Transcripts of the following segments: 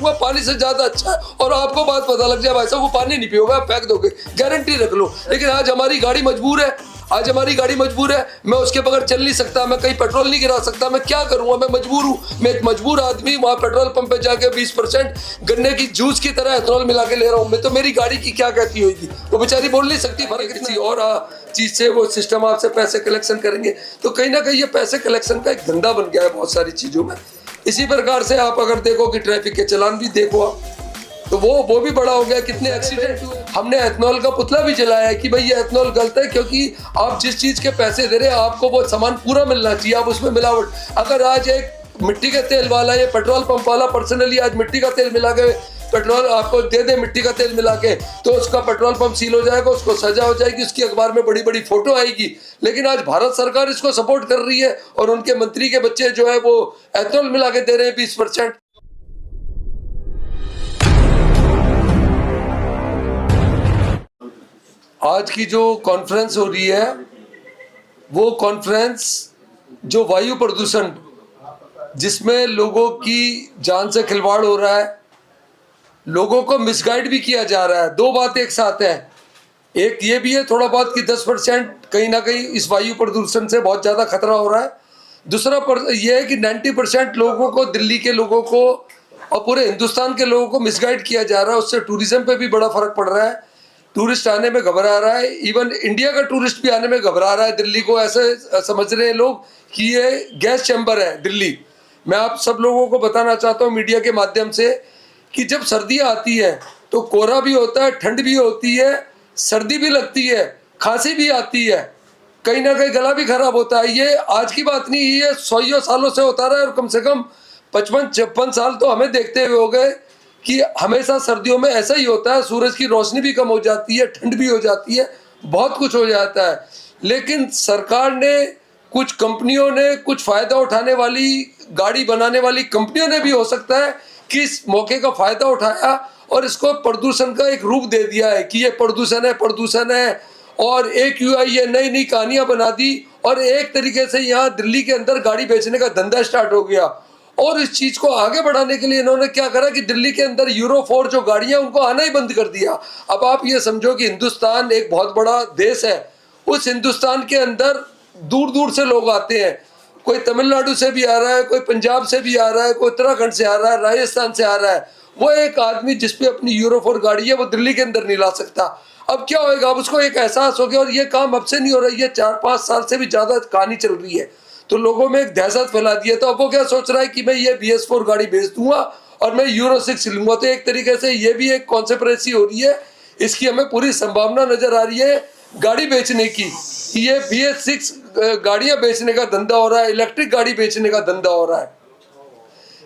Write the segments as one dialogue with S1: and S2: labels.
S1: वो पानी से ज्यादा अच्छा है। और आपको बात पता लग जाए भाई साहब वो पानी नहीं पियोगे, आप फेंक दोगे, गारंटी रख लो। लेकिन आज हमारी गाड़ी मजबूर है, आज हमारी गाड़ी मजबूर है, मैं उसके बगैर चल नहीं सकता, मैं कहीं पेट्रोल नहीं गिरा सकता, मैं क्या करूंगा, मैं मजबूर हूँ। मैं एक मजबूर आदमी वहाँ पेट्रोल पंप पे जाके 20% गन्ने की जूस की तरह एथेनॉल मिला के ले रहा हूँ मैं, तो मेरी गाड़ी की क्या कहती होगी? वो बेचारी बोल नहीं सकती। फर्क किसी और चीज से वो सिस्टम आपसे पैसे कलेक्शन करेंगे, तो कहीं ना कहीं ये पैसे कलेक्शन का एक धंधा बन गया है बहुत सारी चीजों में। इसी प्रकार से आप अगर देखो कि ट्रैफिक के चालान भी देखो आप, तो वो भी बड़ा हो गया। कितने एक्सीडेंट हुए। हमने एथेनॉल का पुतला भी जलाया है कि भाई ये एथेनॉल गलत है, क्योंकि आप जिस चीज के पैसे दे रहे हैं आपको वो सामान पूरा मिलना चाहिए, आप उसमें मिलावट। अगर आज एक मिट्टी के तेल वाला या पेट्रोल पंप वाला पर्सनली आज मिट्टी का तेल मिला के पेट्रोल आपको दे दे, मिट्टी का तेल मिला के, तो उसका पेट्रोल पंप सील हो जाएगा, उसको सजा हो जाएगी, उसकी अखबार में बड़ी बड़ी फोटो आएगी। लेकिन आज भारत सरकार इसको सपोर्ट कर रही है और उनके मंत्री के बच्चे जो है वो एथेनॉल मिला के दे रहे हैं 20%। आज की जो कॉन्फ्रेंस हो रही है वो कॉन्फ्रेंस जो वायु प्रदूषण जिसमें लोगों की जान से खिलवाड़ हो रहा है, लोगों को मिसगाइड भी किया जा रहा है। दो बात एक साथ है, एक ये भी है थोड़ा बहुत कि 10% कहीं ना कहीं इस वायु प्रदूषण से बहुत ज़्यादा खतरा हो रहा है। दूसरा ये है कि 90% लोगों को, दिल्ली के लोगों को और पूरे हिंदुस्तान के लोगों को मिसगाइड किया जा रहा है। उससे टूरिज्म पे भी बड़ा फर्क पड़ रहा है, टूरिस्ट आने में घबरा रहा है, इवन इंडिया का टूरिस्ट भी आने में घबरा रहा है। दिल्ली को ऐसे समझ रहे हैं लोग कि ये गैस चैम्बर है दिल्ली। मैं आप सब लोगों को बताना चाहता हूँ मीडिया के माध्यम से कि जब सर्दियाँ आती है तो कोहरा भी होता है, ठंड भी होती है, सर्दी भी लगती है, खांसी भी आती है, कहीं ना कहीं गला भी खराब होता है। ये आज की बात नहीं, ये 100 सालों से होता रहा है और कम से कम 55-56 साल तो हमें देखते हुए हो गए कि हमेशा सर्दियों में ऐसा ही होता है। सूरज की रोशनी भी कम हो जाती है, ठंड भी हो जाती है, बहुत कुछ हो जाता है। लेकिन सरकार ने, कुछ कंपनियों ने, कुछ फ़ायदा उठाने वाली गाड़ी बनाने वाली कंपनियों ने भी हो सकता है कि इस मौके का फ़ायदा उठाया और इसको प्रदूषण का एक रूप दे दिया है कि ये प्रदूषण है, प्रदूषण है, और एक ये नई नई कहानियाँ बना दी और एक तरीके से यहाँ दिल्ली के अंदर गाड़ी बेचने का धंधा स्टार्ट हो गया। और इस चीज़ को आगे बढ़ाने के लिए इन्होंने क्या करा कि दिल्ली के अंदर यूरो 4 जो गाड़ियाँ उनको आना ही बंद कर दिया। अब आप ये समझो कि हिंदुस्तान एक बहुत बड़ा देश है, उस हिंदुस्तान के अंदर दूर दूर से लोग आते हैं, कोई तमिलनाडु से भी आ रहा है, कोई पंजाब से भी आ रहा है, कोई उत्तराखंड से आ रहा है, राजस्थान से आ रहा है। वो एक आदमी जिस पे अपनी यूरो 4 गाड़ी है वो दिल्ली के अंदर नहीं ला सकता। अब क्या होएगा, अब उसको एक एहसास हो गया, और ये काम अब से नहीं हो रहा है, ये 4-5 साल से भी ज़्यादा कहानी चल रही है। तो लोगों में एक दहशत फैला दी है। तो अब वो क्या सोच रहा है कि मैं ये BS4 गाड़ी बेच दूंगा और मैं यूरो 6 लूंगा। तो एक तरीके से ये भी एक कॉन्स्पिरेसी हो रही है, इसकी हमें पूरी संभावना नजर आ रही है गाड़ी बेचने की। ये BS6 गाड़ियां बेचने का धंधा हो रहा है, इलेक्ट्रिक गाड़ी बेचने का धंधा हो रहा है।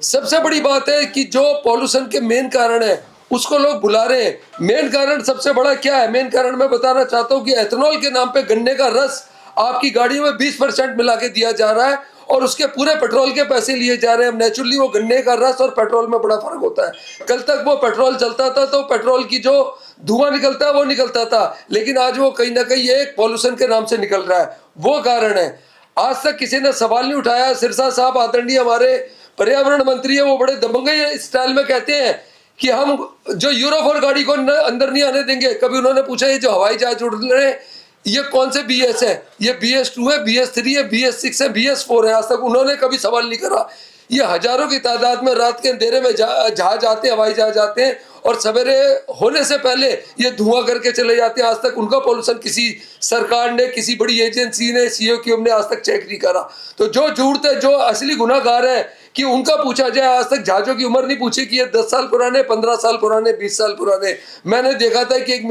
S1: सबसे बड़ी बात है कि जो पॉल्यूशन के मेन कारण है उसको लोग भुला रहे हैं। मेन कारण सबसे बड़ा क्या है? मेन कारण मैं बताना चाहता हूँ कि एथेनॉल के नाम पे गन्ने का रस आपकी गाड़ियों में 20% मिला के दिया जा रहा है और उसके पूरे पेट्रोल के पैसे लिए जा रहे हैं। नेचुरली वो गन्ने का रस और पेट्रोल में बड़ा फर्क होता है। कल तक वो पेट्रोल चलता था तो पेट्रोल की जो धुआं निकलता है वो निकलता था, लेकिन आज वो कहीं ना कहीं एक पॉल्यूशन के नाम से निकल रहा है। वो कारण है। आज तक किसी ने सवाल नहीं उठाया। सिरसा साहब आदरणीय हमारे पर्यावरण मंत्री है, वो बड़े दबंगई स्टाइल में कहते हैं कि हम जो यूरो 4 गाड़ी को अंदर नहीं आने देंगे। कभी उन्होंने पूछा ये जो हवाई जहाज उड़ रहे हैं ये कौन से BS है? ये BS2 है, BS3 है, BS6 है, BS4 है। आज तक उन्होंने कभी सवाल नहीं करा। ये हजारों की तादाद में रात के अंधेरे में जहाज आते हैं, हवाई जहाज आते हैं और सवेरे होने से पहले ये धुआं करके चले जाते हैं। आज तक उनका पॉल्यूशन किसी सरकार ने, किसी बड़ी एजेंसी ने, COQ ने आज तक चेक नहीं करा। तो जो झूठ है, जो असली गुनाहगार है कि उनका पूछा जाए। आज तक जहाजों की उम्र नहीं पूछी कि ये 10 साल पुराने, 15 साल पुराने, 20 साल पुराने। मैंने देखा था कि एक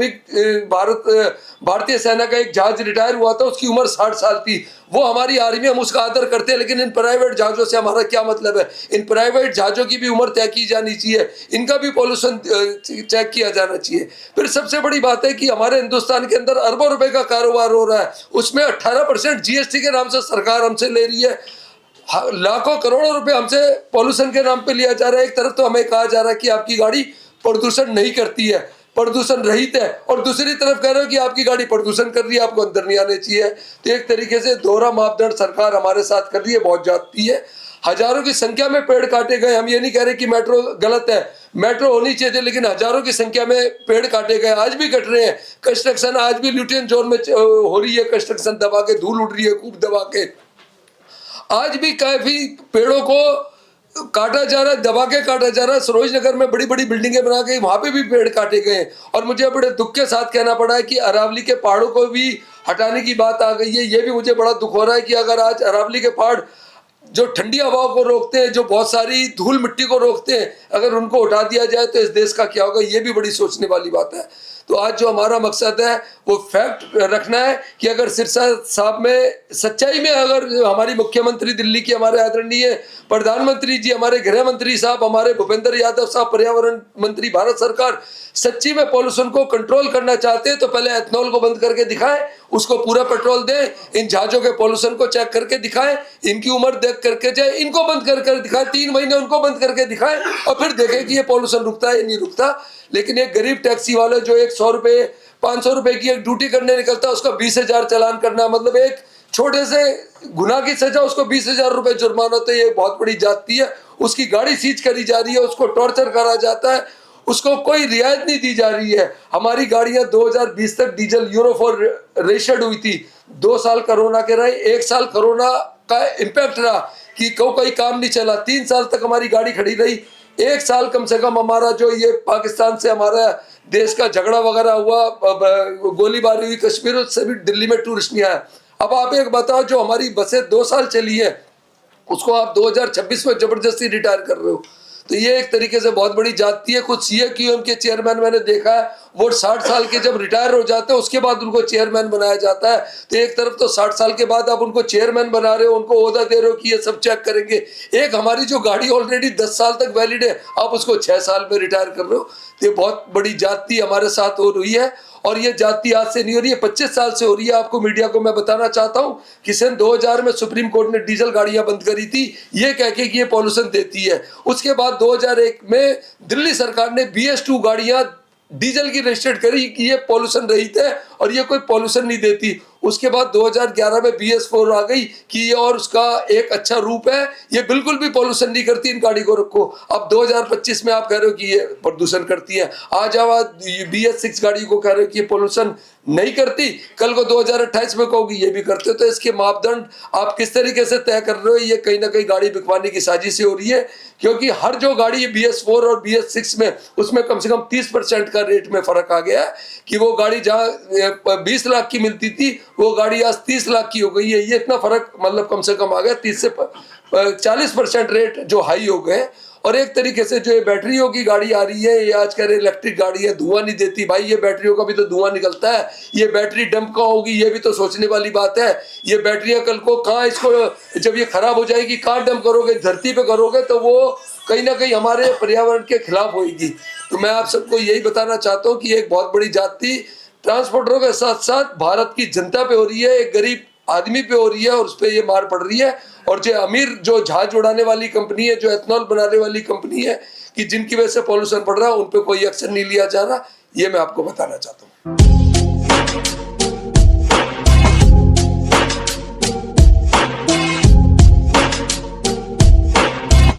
S1: भारतीय सेना का एक जहाज रिटायर हुआ था, उसकी उम्र 60 साल थी। वो हमारी आर्मी, हम उसका आदर करते हैं, लेकिन इन प्राइवेट जहाजों से हमारा क्या मतलब है? इन प्राइवेट जहाजों की भी उम्र तय की जानी चाहिए, इनका भी पॉल्यूशन चेक किया जाना चाहिए। फिर सबसे बड़ी बात है कि हमारे हिंदुस्तान के अंदर अरबों रुपए का कारोबार हो रहा है, उसमें 18% GST के नाम से सरकार हमसे ले रही है। लाखों करोड़ों रुपए हमसे पॉल्यूशन के नाम पे लिया जा रहा है। एक तरफ तो हमें कहा जा रहा है कि आपकी गाड़ी प्रदूषण नहीं करती है, प्रदूषण रहित है, और दूसरी तरफ कह रहे हो कि आपकी गाड़ी प्रदूषण कर रही है, आपको अंदर नहीं आने चाहिए। तो एक तरीके से दोहरा मापदंड सरकार हमारे साथ कर रही है, बहुत जाती है। हजारों की संख्या में पेड़ काटे गए। हम ये नहीं कह रहे कि मेट्रो गलत है, मेट्रो होनी चाहिए थी, लेकिन हजारों की संख्या में पेड़ काटे गए, आज भी कट रहे हैं। कंस्ट्रक्शन आज भी ल्यूटियन जोन में हो रही है, कंस्ट्रक्शन दबा के, धूल उड़ रही है खूब दबा के। आज भी काफी पेड़ों को काटा जा रहा है, दबा के काटा जा रहा है। सरोज नगर में बड़ी बड़ी बिल्डिंगें बना के वहां पे भी पेड़ काटे गए। और मुझे बड़े दुख के साथ कहना पड़ा है कि अरावली के पहाड़ों को भी हटाने की बात आ गई है। ये भी मुझे बड़ा दुख हो रहा है कि अगर आज अरावली के पहाड़ जो ठंडी हवाओं को रोकते हैं, जो बहुत सारी धूल मिट्टी को रोकते हैं, अगर उनको उठा दिया जाए तो इस देश का क्या होगा, ये भी बड़ी सोचने वाली बात है। तो आज जो हमारा मकसद है वो फैक्ट रखना है कि अगर सिरसा साहब में सच्चाई में, अगर हमारी मुख्यमंत्री दिल्ली की, हमारे आदरणीय प्रधानमंत्री जी, हमारे गृह मंत्री साहब, हमारे भूपेंद्र यादव साहब, पर्यावरण मंत्री, भारत सरकार सच्ची में पॉल्यूशन को कंट्रोल करना चाहते हैं तो पहले एथनॉल को बंद करके दिखाएं, उसको पूरा पेट्रोल दें, इन जहाजों के पॉल्यूशन को चेक करके दिखाएं, इनकी उम्र देख करके जाए, इनको बंद करके दिखाएं, 3 महीने उनको बंद करके दिखाएं और फिर देखें कि ये पॉल्यूशन रुकता है या नहीं रुकता। लेकिन एक गरीब टैक्सी वाले जो 100 रुपये 500 रुपए की एक ड्यूटी करने निकलता है, उसका 20,000 चालान करना, मतलब एक छोटे से गुनाह की सजा उसको 20,000 रुपए जुर्माना, तो ये बहुत बड़ी जाती है। उसकी गाड़ी सीज करी जा रही है, उसको टॉर्चर करा जाता है, उसको कोई रियायत नहीं दी जा रही है। हमारी गाड़ियां 2020 तक डीजल यूरो 4 रजिस्टर्ड हुई थी, 2 साल कोरोना के रहे, 1 साल कोरोना का इम्पैक्ट रहा कि कोई काम नहीं चला, 3 साल तक हमारी गाड़ी खड़ी रही। 1 साल कम से कम हमारा जो ये पाकिस्तान से हमारा देश का झगड़ा वगैरह हुआ, गोलीबारी हुई कश्मीर, उससे भी दिल्ली में टूरिस्ट नहीं आया। अब आप एक बताओ, जो हमारी बसें 2 साल चली है उसको आप 2026 में जबरदस्ती रिटायर कर रहे हो, तो ये एक तरीके से बहुत बड़ी जाती है। कुछ सीएक्यूएम के चेयरमैन मैंने देखा है, वो 60 साल के जब रिटायर हो जाते हैं उसके बाद उनको चेयरमैन बनाया जाता है। तो एक तरफ तो 60 साल के बाद आप उनको चेयरमैन बना रहे हो, उनको ओहदा दे रहे हो कि ये सब चेक करेंगे। एक हमारी जो गाड़ी ऑलरेडी 10 साल तक वैलिड है, आप उसको 6 साल में रिटायर कर रहे हो। तो ये बहुत बड़ी जाती हमारे साथ हो रही है, और ये जाति आज से नहीं हो रही है, 25 साल से हो रही है। आपको मीडिया को मैं बताना चाहता हूं कि सन 2000 में सुप्रीम कोर्ट ने डीजल गाड़ियां बंद करी थी, ये कह के कि ये पॉल्यूशन देती है। उसके बाद 2001 में दिल्ली सरकार ने BS2 गाड़ियां डीजल की रजिस्टर्ड करी कि ये पॉल्यूशन रहित है और ये कोई पॉल्यूशन नहीं देती। उसके बाद 2011 में BS4 आ गई कि ये और उसका एक अच्छा रूप है, ये बिल्कुल भी पॉल्यूशन नहीं करती, इन गाड़ी को रखो। अब 2025 में आप कह रहे हो कि ये प्रदूषण करती है, आज आप BS6 गाड़ी को कह रहे हो कि ये पॉल्यूशन नहीं करती, कल को 2028 में कहोगी ये भी करते हो। तो इसके मापदंड आप किस तरीके से तय कर रहे हो, ये कहीं ना कहीं गाड़ी बिकवाने की साजिश हो रही है। क्योंकि हर जो गाड़ी BS4 और BS6 में, उसमें कम से कम 30% का रेट में फर्क आ गया है कि वो गाड़ी जहाँ 20 लाख की मिलती थी वो गाड़ी आज 30 लाख की हो गई है। ये इतना फर्क मतलब कम से कम आ गया, 30 से 40% रेट जो हाई हो गए। और एक तरीके से जो ये बैटरियों की गाड़ी आ रही है, ये आज कह रहे इलेक्ट्रिक गाड़ी है, धुआं नहीं देती। भाई ये बैटरियों का भी तो धुआं निकलता है, ये बैटरी डंप कहाँ होगी, ये भी तो सोचने वाली बात है। ये बैटरियां कल को कहाँ, इसको जब ये खराब हो जाएगी कहाँ डंप करोगे, धरती पे करोगे तो वो कहीं ना कहीं हमारे पर्यावरण के खिलाफ होगी। तो मैं आप सबको यही बताना चाहता हूँ कि एक बहुत बड़ी जाति ट्रांसपोर्टरों के साथ साथ भारत की जनता पे हो रही है, एक गरीब आदमी पे हो रही है और उस पर ये मार पड़ रही है। और जो अमीर जो जहाज उड़ाने वाली कंपनी है, जो एथनॉल बनाने वाली कंपनी है, कि जिनकी वजह से पॉल्यूशन बढ़ रहा है, उन पे कोई एक्शन नहीं लिया जा रहा, ये मैं आपको बताना चाहता हूँ।